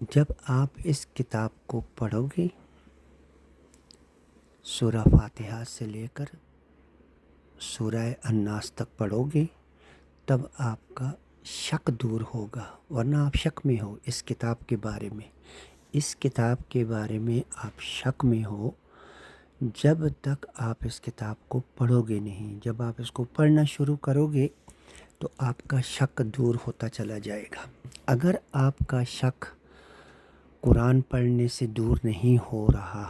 جب آپ اس کتاب کو پڑھو گے، سورہ فاتحہ سے لے کر سورہ الناس تک پڑھو گے، تب آپ کا شک دور ہوگا، ورنہ آپ شک میں ہو اس کتاب کے بارے میں۔ اس کتاب کے بارے میں آپ شک میں ہو جب تک آپ اس کتاب کو پڑھو گے نہیں۔ جب آپ اس کو پڑھنا شروع کرو گے تو آپ کا شک دور ہوتا چلا جائے گا۔ اگر آپ کا شک قرآن پڑھنے سے دور نہیں ہو رہا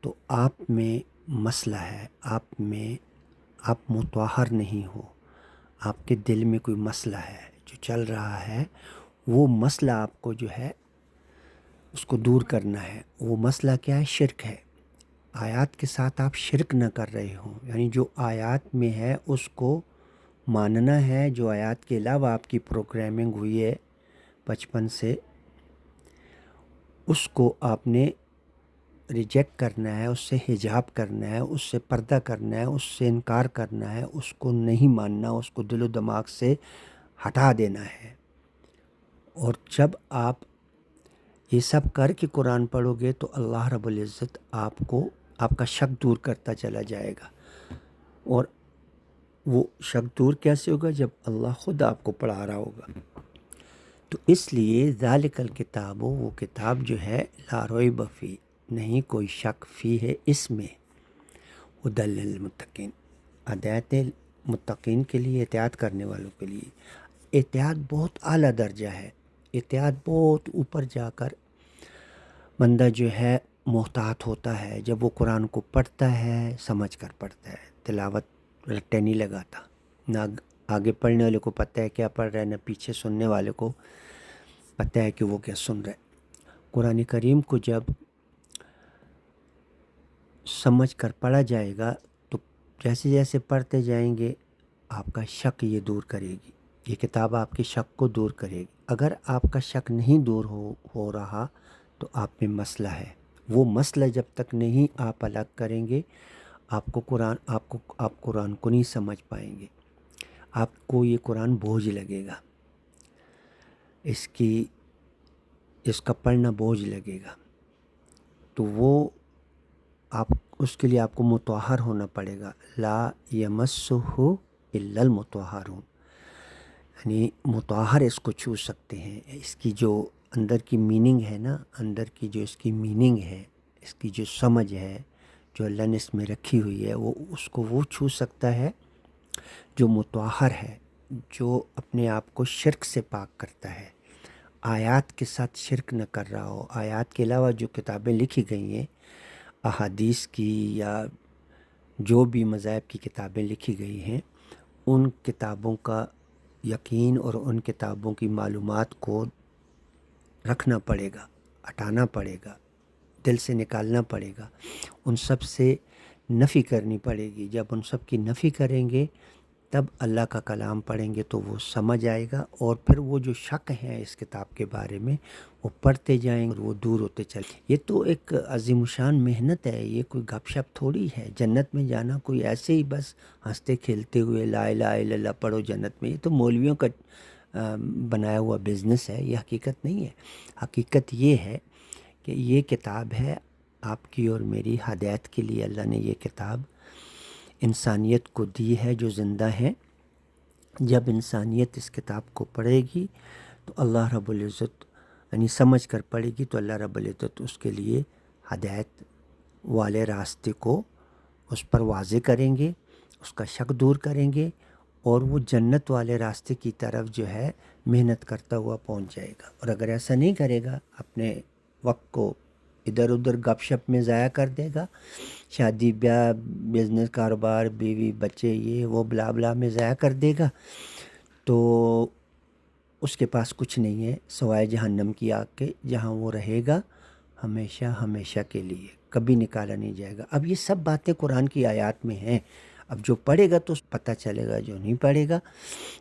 تو آپ میں مسئلہ ہے، آپ متطہر نہیں ہو، آپ کے دل میں کوئی مسئلہ ہے جو چل رہا ہے۔ وہ مسئلہ آپ کو جو ہے اس کو دور کرنا ہے۔ وہ مسئلہ کیا ہے؟ شرک ہے۔ آیات کے ساتھ آپ شرک نہ کر رہے ہوں، یعنی جو آیات میں ہے اس کو ماننا ہے۔ جو آیات کے علاوہ آپ کی پروگرامنگ ہوئی ہے بچپن سے، اس کو آپ نے ریجیکٹ کرنا ہے، اس سے حجاب کرنا ہے، اس سے پردہ کرنا ہے، اس سے انکار کرنا ہے، اس کو نہیں ماننا، اس کو دل و دماغ سے ہٹا دینا ہے۔ اور جب آپ یہ سب کر کے قرآن پڑھو گے تو اللہ رب العزت آپ کا شک دور کرتا چلا جائے گا۔ اور وہ شک دور کیسے ہوگا؟ جب اللہ خود آپ کو پڑھا رہا ہوگا۔ تو اس لیے ذالک الکتاب، وہ کتاب جو ہے لا ریب فیہ، نہیں کوئی شک فی ہے اس میں، ھدی للمتقین، ہدایت متقین کے لیے، اطاعت کرنے والوں کے لیے۔ اطاعت بہت اعلیٰ درجہ ہے، اطاعت بہت اوپر جا کر بندہ جو ہے محتاط ہوتا ہے۔ جب وہ قرآن کو پڑھتا ہے سمجھ کر پڑھتا ہے، تلاوت رٹے نہیں لگاتا، نہ آگے پڑھنے والے کو پتہ ہے کیا پڑھ رہا ہے، نہ پیچھے سننے والے کو پتہ ہے کہ وہ کیا سن رہا ہے۔ قرآن کریم کو جب سمجھ کر پڑھا جائے گا تو جیسے جیسے پڑھتے جائیں گے آپ کا شک یہ دور کرے گی، یہ کتاب آپ کے شک کو دور کرے گی۔ اگر آپ کا شک نہیں دور ہو رہا تو آپ میں مسئلہ ہے۔ وہ مسئلہ جب تک نہیں آپ الگ کریں گے آپ قرآن کو نہیں سمجھ پائیں گے۔ آپ کو یہ قرآن بوجھ لگے گا، اس کا پڑھنا بوجھ لگے گا۔ تو وہ اس کے لیے آپ کو مطہر ہونا پڑے گا۔ لا یمسہ الا المطہرون، یعنی مطہر اس کو چھو سکتے ہیں۔ اس کی جو اندر کی میننگ ہے نا، اندر کی جو اس کی میننگ ہے، اس کی جو سمجھ ہے جو اللہ نے اس میں رکھی ہوئی ہے، اس کو وہ چھو سکتا ہے جو مطہر ہے، جو اپنے آپ کو شرک سے پاک کرتا ہے، آیات کے ساتھ شرک نہ کر رہا ہو۔ آیات کے علاوہ جو کتابیں لکھی گئی ہیں، احادیث کی یا جو بھی مذاہب کی کتابیں لکھی گئی ہیں، ان کتابوں کا یقین اور ان کتابوں کی معلومات کو رکھنا پڑے گا، ہٹانا پڑے گا، دل سے نکالنا پڑے گا، ان سب سے نفی کرنی پڑے گی۔ جب ان سب کی نفی کریں گے تب اللہ کا کلام پڑھیں گے تو وہ سمجھ آئے گا، اور پھر وہ جو شک ہیں اس کتاب کے بارے میں وہ پڑھتے جائیں اور وہ دور ہوتے چلے۔ یہ تو ایک عظیم الشان محنت ہے، یہ کوئی گپ شپ تھوڑی ہے۔ جنت میں جانا کوئی ایسے ہی بس ہنستے کھیلتے ہوئے لا الہ الا اللہ پڑھو جنت میں، یہ تو مولویوں کا بنایا ہوا بزنس ہے، یہ حقیقت نہیں ہے۔ حقیقت یہ ہے کہ یہ کتاب ہے آپ کی اور میری ہدایت کے لیے۔ اللہ نے یہ کتاب انسانیت کو دی ہے جو زندہ ہے۔ جب انسانیت اس کتاب کو پڑھے گی تو اللہ رب العزت، یعنی سمجھ کر پڑھے گی تو اللہ رب العزت اس کے لیے ہدایت والے راستے کو اس پر واضح کریں گے، اس کا شک دور کریں گے، اور وہ جنت والے راستے کی طرف جو ہے محنت کرتا ہوا پہنچ جائے گا۔ اور اگر ایسا نہیں کرے گا، اپنے وقت کو ادھر ادھر گپ شپ میں ضائع کر دے گا، شادی بیاہ، بزنس، کاروبار، بیوی بچے، یہ وہ بلا بلا میں ضائع کر دے گا، تو اس کے پاس کچھ نہیں ہے سوائے جہنم کی آگ کے، جہاں وہ رہے گا ہمیشہ ہمیشہ کے لیے، کبھی نکالا نہیں جائے گا۔ اب یہ سب باتیں قرآن کی آیات میں ہیں، اب جو پڑھے گا تو پتہ چلے گا، جو نہیں پڑھے گا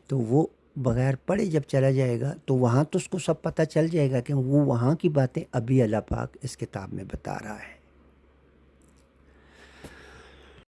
تو وہ بغیر پڑھے جب چلا جائے گا تو وہاں تو اس کو سب پتہ چل جائے گا کہ وہ وہاں کی باتیں ابھی اللہ پاک اس کتاب میں بتا رہا ہے۔